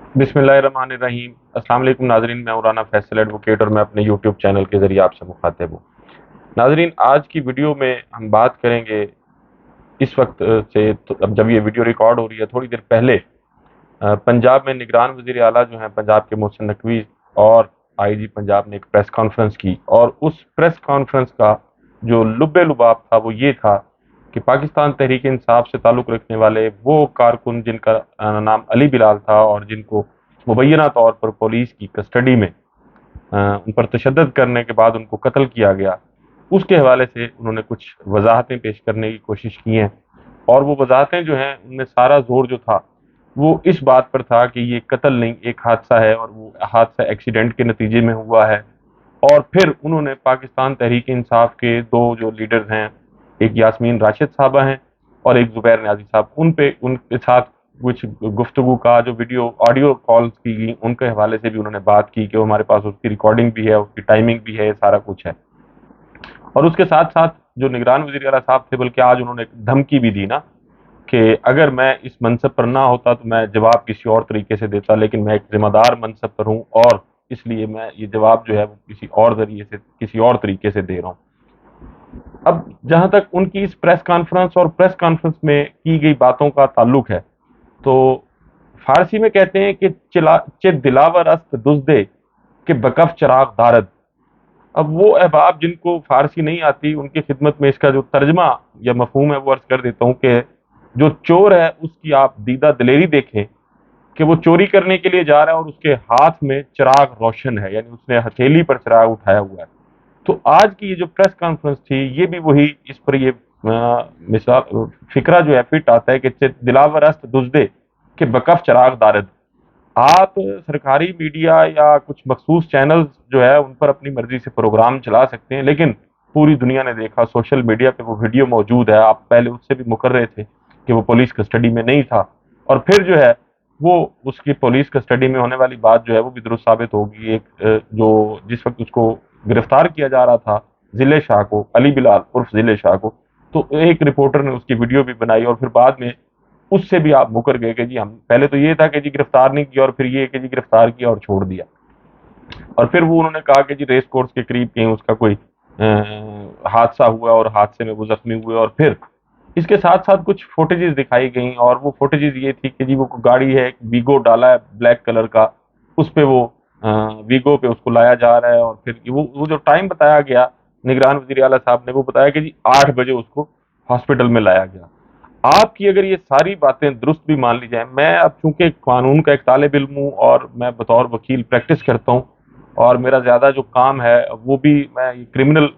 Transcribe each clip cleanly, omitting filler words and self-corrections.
बिस्मिल्लाहिर्रहमानिर्रहीम। अस्सलाम वालेकुम नाजरीन, मैं राना फैसल एडवोकेट और मैं अपने यूट्यूब चैनल के ज़रिए आपसे मुखातिब हूँ। नाजरीन, आज की वीडियो में हम बात करेंगे इस वक्त से, तो अब जब ये वीडियो रिकॉर्ड हो रही है थोड़ी देर पहले पंजाब में निगरान वज़ीर आला जो हैं पंजाब के मोहसिन नकवी और आईजी पंजाब ने एक प्रेस कॉन्फ्रेंस की, और उस प्रेस कॉन्फ्रेंस का जो लुब्बे लुबाब था वो ये था कि पाकिस्तान तहरीक इंसाफ से ताल्लुक़ रखने वाले वो कारकुन जिनका नाम अली बिलाल था और जिनको मुबैना तौर पर पुलिस की कस्टडी में उन पर तशद्दुद करने के बाद उनको कत्ल किया गया, उसके हवाले से उन्होंने कुछ वजाहतें पेश करने की कोशिश की हैं। और वो वजाहतें जो हैं उनमें सारा जोर जो था वो इस बात पर था कि ये कत्ल नहीं, एक हादसा है और वो हादसा एक्सीडेंट के नतीजे में हुआ है। और फिर उन्होंने पाकिस्तान तहरीक इंसाफ के दो जो लीडर्स हैं, एक यास्मीन राशिद साहबा हैं और एक जुबैर न्याजी साहब, उनके साथ कुछ गुफ्तगू का जो वीडियो ऑडियो कॉल्स की गई उनके हवाले से भी उन्होंने बात की कि वो हमारे पास उसकी रिकॉर्डिंग भी है, उसकी टाइमिंग भी है, ये सारा कुछ है। और उसके साथ साथ जो निगरान वजीर आला साहब थे, बल्कि आज उन्होंने एक धमकी भी दी ना कि अगर मैं इस मनसब पर ना होता तो मैं जवाब किसी और तरीके से देता, लेकिन मैं एक जिम्मेदार मनसब पर हूँ और इसलिए मैं ये जवाब जो है वो किसी और जरिए से, किसी और तरीके से दे रहा हूँ। अब जहां तक उनकी इस प्रेस कॉन्फ्रेंस और प्रेस कॉन्फ्रेंस में की गई बातों का ताल्लुक है, तो फारसी में कहते हैं कि चिला चे दिलावर अस्त दुजदे के बकफ चराग दारद। अब वो अहबाब जिनको फारसी नहीं आती उनकी खिदमत में इसका जो तर्जमा या मफहूम है वो अर्ज कर देता हूँ कि जो चोर है उसकी आप दीदा दिलेरी देखें कि वो चोरी करने के लिए जा रहा है और उसके हाथ में चिराग रोशन है, यानी उसने हथेली पर चिराग उठाया हुआ है। तो आज की ये जो प्रेस कॉन्फ्रेंस थी ये भी वही इस पर ये मिसाल फिक्रा जो है फिट आता है कि दिलावर अस्त दुजदे के बकफ चिराग दारद। आप सरकारी मीडिया या कुछ मखसूस चैनल्स जो है उन पर अपनी मर्जी से प्रोग्राम चला सकते हैं, लेकिन पूरी दुनिया ने देखा, सोशल मीडिया पे वो वीडियो मौजूद है, आप पहले उससे भी मुकर रहे थे कि वो पुलिस कस्टडी में नहीं था, और फिर जो है वो उसकी पुलिस कस्टडी में होने वाली बात जो है वो भी दुरुस्त साबित होगी। एक जो जिस वक्त उसको गिरफ्तार किया जा रहा था जिले शाह को, अली बिलाल उर्फ जिले शाह को, तो एक रिपोर्टर ने उसकी वीडियो भी बनाई और फिर बाद में उससे भी आप मुकर गए कि जी हम पहले तो ये था कि जी गिरफ्तार नहीं किया और फिर ये कि जी गिरफ्तार किया और छोड़ दिया। और फिर वो उन्होंने कहा कि जी रेस कोर्स के करीब कहीं उसका कोई हादसा हुआ और हादसे में वो जख्मी हुए। और फिर इसके साथ साथ कुछ फुटेजेस दिखाई गई और वो फुटेजेस ये थी कि जी वो गाड़ी है, वीगो डाला है ब्लैक कलर का, उस पे वो वीगो पे उसको लाया जा रहा है। और फिर वो जो टाइम बताया गया निगरान वजीर आला साहब ने, वो बताया कि जी 8 बजे उसको हॉस्पिटल में लाया गया। आपकी अगर ये सारी बातें दुरुस्त भी मान ली जाए, मैं अब चूंकि कानून का एक तालिब इल्म हूँ और मैं बतौर वकील प्रैक्टिस करता हूँ और मेरा ज़्यादा जो काम है वो भी मैं ये क्रिमिनल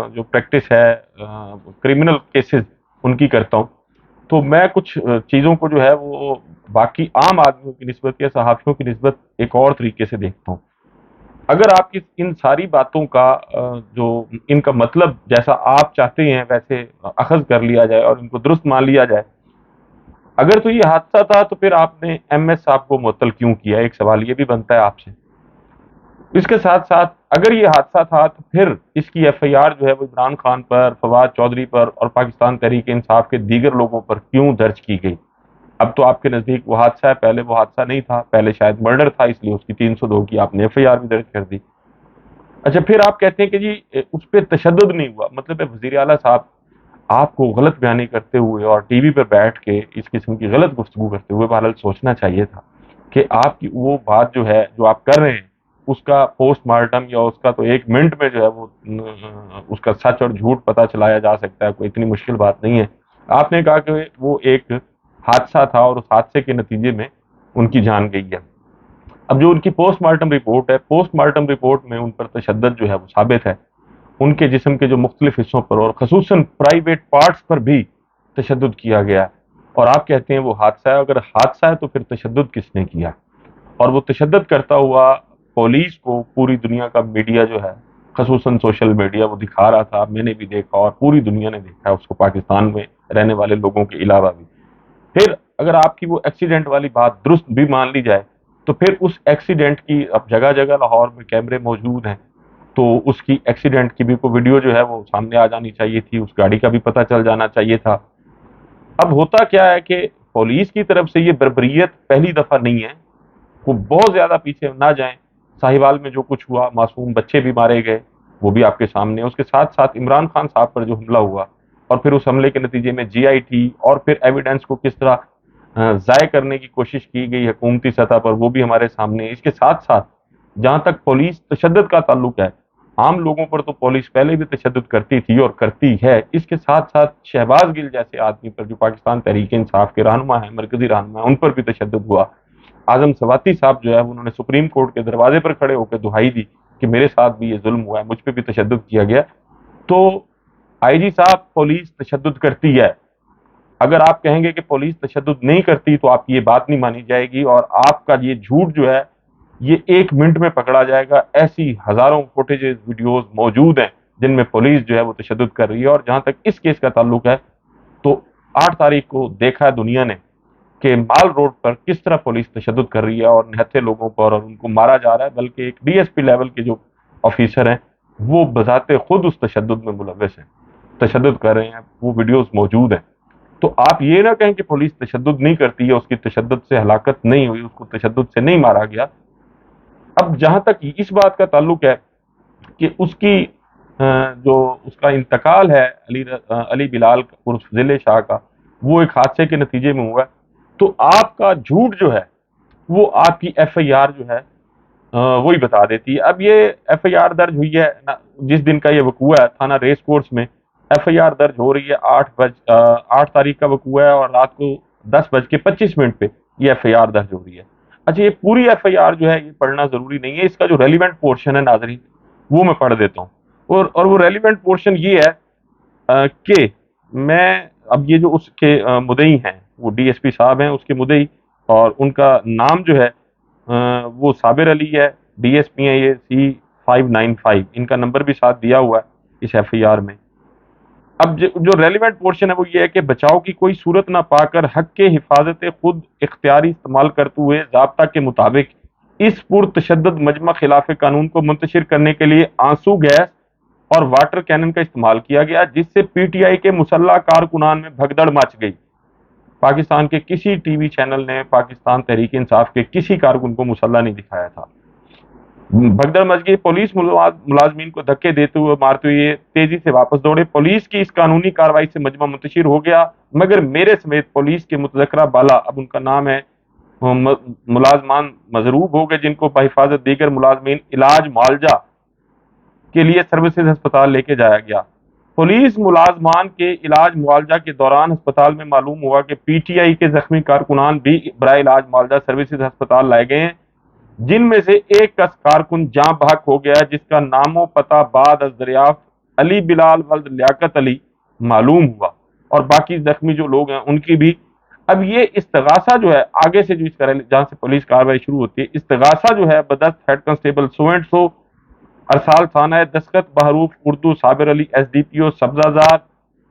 जो प्रैक्टिस है, क्रिमिनल केसेस उनकी करता हूँ, तो मैं कुछ चीज़ों को जो है वो बाकी आम आदमियों की निस्बत या सहाफ़ियों की निस्बत एक और तरीके से देखता हूँ। अगर आपकी इन सारी बातों का जो इनका मतलब जैसा आप चाहते हैं वैसे अखज़ कर लिया जाए और इनको दुरुस्त मान लिया जाए, अगर तो ये हादसा था तो फिर आपने एमएस साहब को मुअत्तल क्यों किया? एक सवाल ये भी बनता है आपसे। इसके साथ साथ अगर ये हादसा था तो फिर इसकी एफआईआर जो है वो इमरान खान पर, फवाद चौधरी पर और पाकिस्तान तहरीक इंसाफ के दीगर लोगों पर क्यों दर्ज की गई? अब तो आपके नजदीक वो हादसा है, पहले वो हादसा नहीं था, पहले शायद मर्डर था, इसलिए उसकी 302 की आपने एफआईआर भी दर्ज कर दी। अच्छा, फिर आप कहते हैं कि जी उस पर तशद्दुद नहीं हुआ, मतलब वजीर आला साहब आपको गलत बयानी करते हुए और टीवी पर बैठ के इस किस्म की गलत गुफ्तगू करते हुए बहरहाल सोचना चाहिए था कि आपकी वो बात जो है जो आप कर रहे हैं उसका पोस्टमार्टम या उसका तो 1 मिनट में जो है वो उसका सच और झूठ पता चलाया जा सकता है, कोई इतनी मुश्किल बात नहीं है। आपने कहा कि वो एक हादसा था और उस हादसे के नतीजे में उनकी जान गई है। अब जो उनकी पोस्टमार्टम रिपोर्ट है, पोस्टमार्टम रिपोर्ट में उन पर तशद्दुद जो है वो साबित है, उनके जिस्म के जो मुख्तलिफ हिस्सों पर और खसूसन प्राइवेट पार्ट्स पर भी तशद्दुद किया गया है। और आप कहते हैं वो हादसा है, अगर हादसा है तो फिर तशद्दुद किसने किया? और वो तशद्दुद करता हुआ पुलिस को पूरी दुनिया का मीडिया जो है, खसूसन सोशल मीडिया, वो दिखा रहा था, मैंने भी देखा और पूरी दुनिया ने देखा है उसको, पाकिस्तान में रहने वाले लोगों के अलावा भी। फिर अगर आपकी वो एक्सीडेंट वाली बात दुरुस्त भी मान ली जाए तो फिर उस एक्सीडेंट की अब जगह जगह लाहौर में कैमरे मौजूद हैं, तो उसकी एक्सीडेंट की भी कोई वीडियो जो है वो सामने आ जानी चाहिए थी, उस गाड़ी का भी पता चल जाना चाहिए था। अब होता क्या है कि पुलिस की तरफ से ये बर्बरियत पहली दफा नहीं है, وہ बहुत ज़्यादा पीछे ना जाएं, साहिवाल में जो कुछ हुआ, मासूम बच्चे भी मारे गए, वो भी आपके सामने है। उसके साथ साथ इमरान खान साहब पर जो हमला हुआ और फिर उस हमले के नतीजे में GIT और फिर एविडेंस को किस तरह ज़ाय करने की कोशिश की गई हुकूमती सतह पर, वो भी हमारे सामने है। इसके साथ साथ जहाँ तक पुलिस तशद्दुद का ताल्लुक है, आम लोगों पर तो पुलिस पहले भी तशद्दुद करती थी और करती है। इसके साथ साथ शहबाज गिल जैसे आदमी पर, जो पाकिस्तान तहरीक इंसाफ के रहनुमा है, मरकजी रहनुमा है, उन पर भी तशद्दुद हुआ। आजम सवाती साहब जो है, उन्होंने सुप्रीम कोर्ट के दरवाजे पर खड़े होकर दुहाई दी कि मेरे साथ भी ये जुल्म हुआ है, मुझ पर भी तशद्दुद किया गया। तो IG साहब, पुलिस तशद्दुद करती है। अगर आप कहेंगे कि पुलिस तशद्दुद नहीं करती तो आपकी ये बात नहीं मानी जाएगी और आपका ये झूठ जो है ये 1 मिनट में पकड़ा जाएगा। ऐसी हजारों फुटेजेस, वीडियोस मौजूद हैं जिनमें पुलिस जो है वो तशद्दुद कर रही है। और जहां तक इस केस का ताल्लुक है, तो 8 तारीख को देखा है दुनिया ने कि माल रोड पर किस तरह पुलिस तशद्दुद कर रही है और निहत्थे लोगों पर, और उनको मारा जा रहा है। बल्कि एक DSP लेवल के जो ऑफिसर हैं वो बजाते खुद उस तशद्दुद में मुलव्वस हैं, तशद्दुद कर रहे हैं, वो वीडियोस मौजूद हैं। तो आप ये ना कहें कि पुलिस तशद्दुद नहीं करती है, उसकी तशद्दुद से हलाकत नहीं हुई, उसको तशद्दुद से नहीं मारा गया। अब जहां तक इस बात का ताल्लुक है कि उसकी जो उसका इंतकाल है अली बिलाल उर्फ जिले शाह का, वो एक हादसे के नतीजे में हुआ है, तो आपका झूठ जो है वो आपकी FIR जो है वही बता देती है। अब ये FIR दर्ज हुई है जिस दिन का ये वकूआ है, थाना रेस कोर्स में FIR दर्ज हो रही है। 8 तारीख का वकूआ है और रात को 10:25 पे ये FIR दर्ज हो रही है। अच्छा, ये पूरी FIR जो है ये पढ़ना जरूरी नहीं है, इसका जो रेलिवेंट पोर्शन है नाजरीन वो मैं पढ़ देता हूँ। और वो रेलिवेंट पोर्शन ये है कि मैं अब ये जो उसके मुदई हैं, वो DSP साहब हैं, उसके मुदई, और उनका नाम जो है वो साबिर अली है, DSP हैं ये C595, इनका नंबर भी साथ दिया हुआ है इस FIR में। अब जो रेलिवेंट पोर्शन है वो ये है कि बचाव की कोई सूरत ना पाकर हक के हिफाजत खुद इख्तियारी इस्तेमाल करते हुए ज़ाब्ता के मुताबिक इस पुरतशद्दुद मजमा खिलाफ कानून को मुंतशिर करने के लिए आंसू गैस और वाटर कैनन का इस्तेमाल किया गया, जिससे PTI के मुसल्लह कारकुनान में भगदड़ मच गई। पाकिस्तान के किसी TV चैनल ने पाकिस्तान तहरीक इंसाफ के किसी कारकुन को मुसल्लह नहीं दिखाया था। भगदड़ मच गई। पुलिस मुलाजमीन को धक्के देते हुए, मारते हुए तेजी से वापस दौड़े। पुलिस की इस कानूनी कार्रवाई से मजमा मुंतशिर हो गया, मगर मेरे समेत पुलिस के मुतज़क्करा बाला, अब उनका नाम है, मुलाजमान मजरूब हो गए, जिनको बहिफाजत दीगर मुलाजमीन इलाज मुआवजा के लिए सर्विसेज अस्पताल लेके जाया गया। पुलिस मुलाजमान के इलाज मुआवजा के दौरान अस्पताल में मालूम हुआ कि PTI के जख्मी कारकुनान भी बराए इलाज मुआवजा सर्विसेज अस्पताल लाए गए हैं, जिनमें से एक का कारकुन जाँ बहक हो गया, जिसका नामो पता बाद अज दरियाफ्त अली बिलाल वल्द लियाकत अली मालूम हुआ, और बाकी जख्मी जो लोग हैं उनकी भी। अब ये इस्तगासा जो है, आगे से जो इसका जहाँ से पुलिस कार्रवाई शुरू होती है, इस्तगासा जो है बदस्त head constable so and so अरसाल थाना दस्खत बहरूफ उर्दू साबिर अली SDPO सब्जाजार।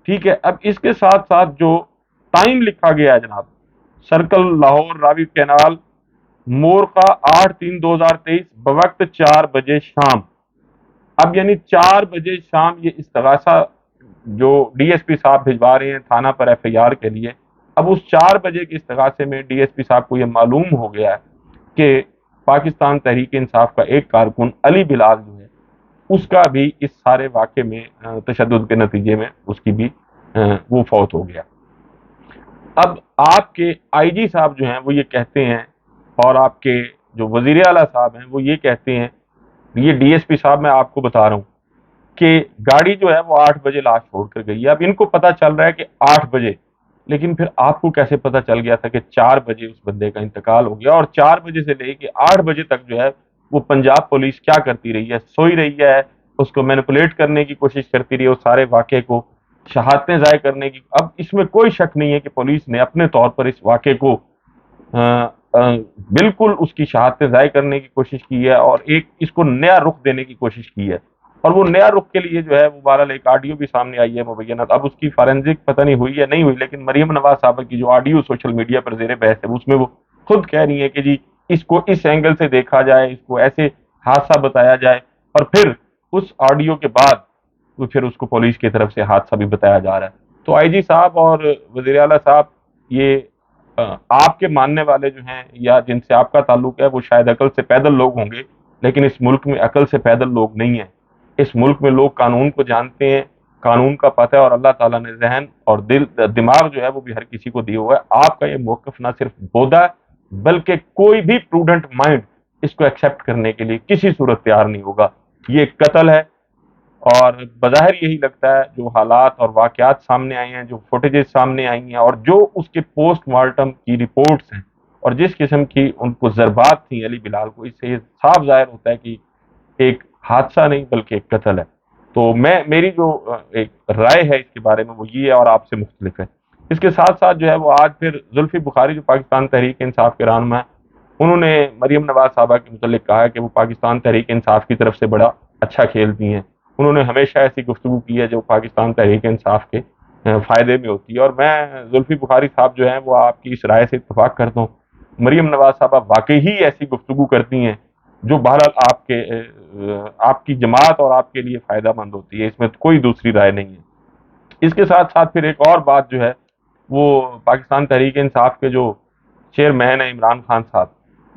ठीक है, अब इसके साथ साथ जो टाइम लिखा गया है जनाब, सर्कल लाहौर रावी कैनाल मोर का 8/3/2023 बवक्त 4 बजे शाम। अब यानी 4 बजे शाम ये इस्तगासा जो DSP साहब भिजवा रहे हैं थाना पर FIR के लिए। अब उस 4 बजे के इस्तगासे में DSP साहब को यह मालूम हो गया है कि पाकिस्तान तहरीक इंसाफ का एक कारकुन अली बिलाल जो है, उसका भी इस सारे वाक़े में तशद्दुद के नतीजे में उसकी भी वो फौत हो गया। अब आपके IG साहब जो हैं वो ये कहते हैं, और आपके जो वज़ीर आला साहब हैं वो ये कहते हैं, ये DSP साहब मैं आपको बता रहा हूँ कि गाड़ी जो है वो 8 बजे लाश छोड़ कर गई है। अब इनको पता चल रहा है कि 8 बजे, लेकिन फिर आपको कैसे पता चल गया था कि 4 बजे उस बंदे का इंतकाल हो गया? और 4 बजे से लेके 8 बजे तक जो है वो पंजाब पुलिस क्या करती रही है? सोई रही है, उसको मैनिपुलेट करने की कोशिश करती रही है, उस सारे वाक़े को शहादतें ज़ाय करने की। अब इसमें कोई शक नहीं है कि पुलिस ने अपने तौर पर इस वाक़े को बिल्कुल उसकी शहादतें ज़ाय करने की कोशिश की है और एक इसको नया रुख देने की कोशिश की है। और वो नया रुख के लिए जो है वो बहरहाल एक ऑडियो भी सामने आई है मुबैना। अब उसकी फॉरेंसिक पता नहीं हुई या नहीं हुई, लेकिन मरियम नवाज साहब की जो ऑडियो सोशल मीडिया पर ज़ेर बहस है, उसमें वो खुद कह रही है कि जी इसको इस एंगल से देखा जाए, इसको ऐसे हादसा बताया जाए, और फिर उस ऑडियो के बाद वो फिर उसको पुलिस की तरफ से हादसा भी बताया जा रहा है। तो IG साहब और वज़ीर आला साहब ये آپ کے ماننے والے جو ہیں یا جن سے آپ کا تعلق ہے وہ شاید عقل سے پیدل لوگ ہوں گے، لیکن اس ملک میں عقل سے پیدل لوگ نہیں ہیں۔ اس ملک میں لوگ قانون کو جانتے ہیں، قانون کا پتہ ہے، اور اللہ تعالیٰ نے ذہن اور دماغ جو ہے وہ بھی ہر کسی کو دیا ہوا ہے۔ آپ کا یہ موقف نہ صرف بودا ہے، بلکہ کوئی بھی پروڈنٹ مائنڈ اس کو ایکسیپٹ کرنے کے لیے کسی صورت تیار نہیں ہوگا۔ یہ ایک قتل ہے، اور بظاہر یہی لگتا ہے جو حالات اور واقعات سامنے آئے ہیں، جو فوٹیجز سامنے آئی ہیں، اور جو اس کے پوسٹ مارٹم کی رپورٹس ہیں، اور جس قسم کی ان کو ضربات تھیں علی بلال کو، اس سے یہ صاف ظاہر ہوتا ہے کہ ایک حادثہ نہیں بلکہ ایک قتل ہے۔ تو میری جو ایک رائے ہے اس کے بارے میں وہ یہ ہے، اور آپ سے مختلف ہے۔ اس کے ساتھ ساتھ جو ہے وہ آج پھر زلفی بخاری جو پاکستان تحریک انصاف کے رہنما ہیں، انہوں نے مریم نواز صاحبہ کے متعلق کہا ہے کہ وہ پاکستان تحریک انصاف کی طرف سے بڑا اچھا کھیلتی ہیں۔ انہوں نے ہمیشہ ایسی گفتگو کی ہے جو پاکستان تحریک انصاف کے فائدے میں ہوتی ہے، اور میں زلفی بخاری صاحب جو ہیں وہ آپ کی اس رائے سے اتفاق کرتا ہوں۔ مریم نواز صاحبہ واقعی ہی ایسی گفتگو کرتی ہیں جو بہرحال آپ کی جماعت اور آپ کے لیے فائدہ مند ہوتی ہے، اس میں کوئی دوسری رائے نہیں ہے۔ اس کے ساتھ ساتھ پھر ایک اور بات جو ہے وہ پاکستان تحریک انصاف کے جو چیئرمین ہیں عمران خان صاحب،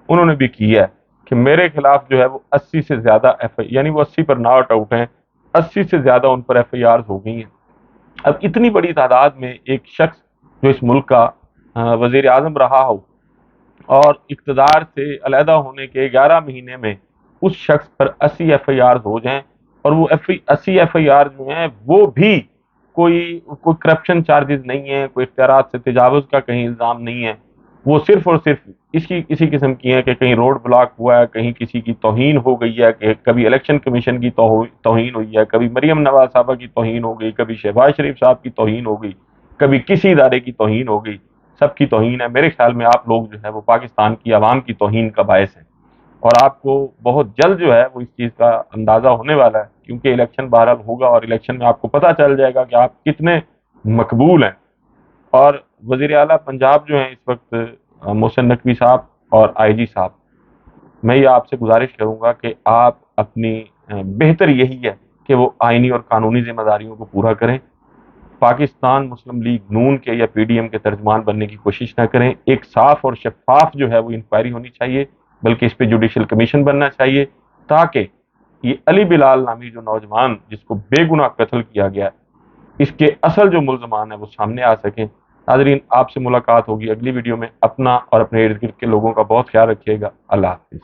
انہوں نے بھی کی ہے کہ میرے خلاف جو ہے وہ 80 سے زیادہ یعنی وہ 80 پر ناٹ آؤٹ ہیں، 80 سے زیادہ ان پر ایف آئی آرز ہو گئی ہیں۔ اب اتنی بڑی تعداد میں ایک شخص جو اس ملک کا وزیر اعظم رہا ہو، اور اقتدار سے علیحدہ ہونے کے 11 مہینے میں اس شخص پر 80 ایف آئی آرز ہو جائیں، اور وہ 80 ایف آئی آر جو ہیں وہ بھی کوئی کرپشن چارجز نہیں ہیں، کوئی اختیارات سے تجاوز کا کہیں الزام نہیں ہے، وہ صرف اور صرف اسی قسم کی ہیں کہ کہیں روڈ بلاک ہوا ہے، کہیں کسی کی توہین ہو گئی ہے، کہ کبھی الیکشن کمیشن کی توہین ہوئی ہے، کبھی مریم نواز صاحبہ کی توہین ہو گئی، کبھی شہباز شریف صاحب کی توہین ہو گئی، کبھی کسی ادارے کی توہین ہو گئی۔ سب کی توہین ہے۔ میرے خیال میں آپ لوگ جو ہے وہ پاکستان کی عوام کی توہین کا باعث ہیں، اور آپ کو بہت جلد جو ہے وہ اس چیز کا اندازہ ہونے والا ہے، کیونکہ الیکشن بہرحال ہوگا، اور الیکشن میں آپ کو پتہ چل جائے گا کہ آپ کتنے مقبول ہیں۔ اور وزیر اعلیٰ پنجاب جو ہیں اس وقت محسن نقوی صاحب اور آئی جی صاحب، میں یہ آپ سے گزارش کروں گا کہ آپ اپنی بہتر یہی ہے کہ وہ آئینی اور قانونی ذمہ داریوں کو پورا کریں، پاکستان مسلم لیگ نون کے یا پی ڈی ایم کے ترجمان بننے کی کوشش نہ کریں۔ ایک صاف اور شفاف جو ہے وہ انکوائری ہونی چاہیے، بلکہ اس پہ جوڈیشل کمیشن بننا چاہیے، تاکہ یہ علی بلال نامی جو نوجوان جس کو بے گناہ قتل کیا گیا ہے، اس کے اصل جو ملزمان ہیں وہ سامنے آ سکیں۔ ناظرین، آپ سے ملاقات ہوگی اگلی ویڈیو میں۔ اپنا اور اپنے ارد گرد کے لوگوں کا بہت خیال رکھیے گا۔ اللہ حافظ۔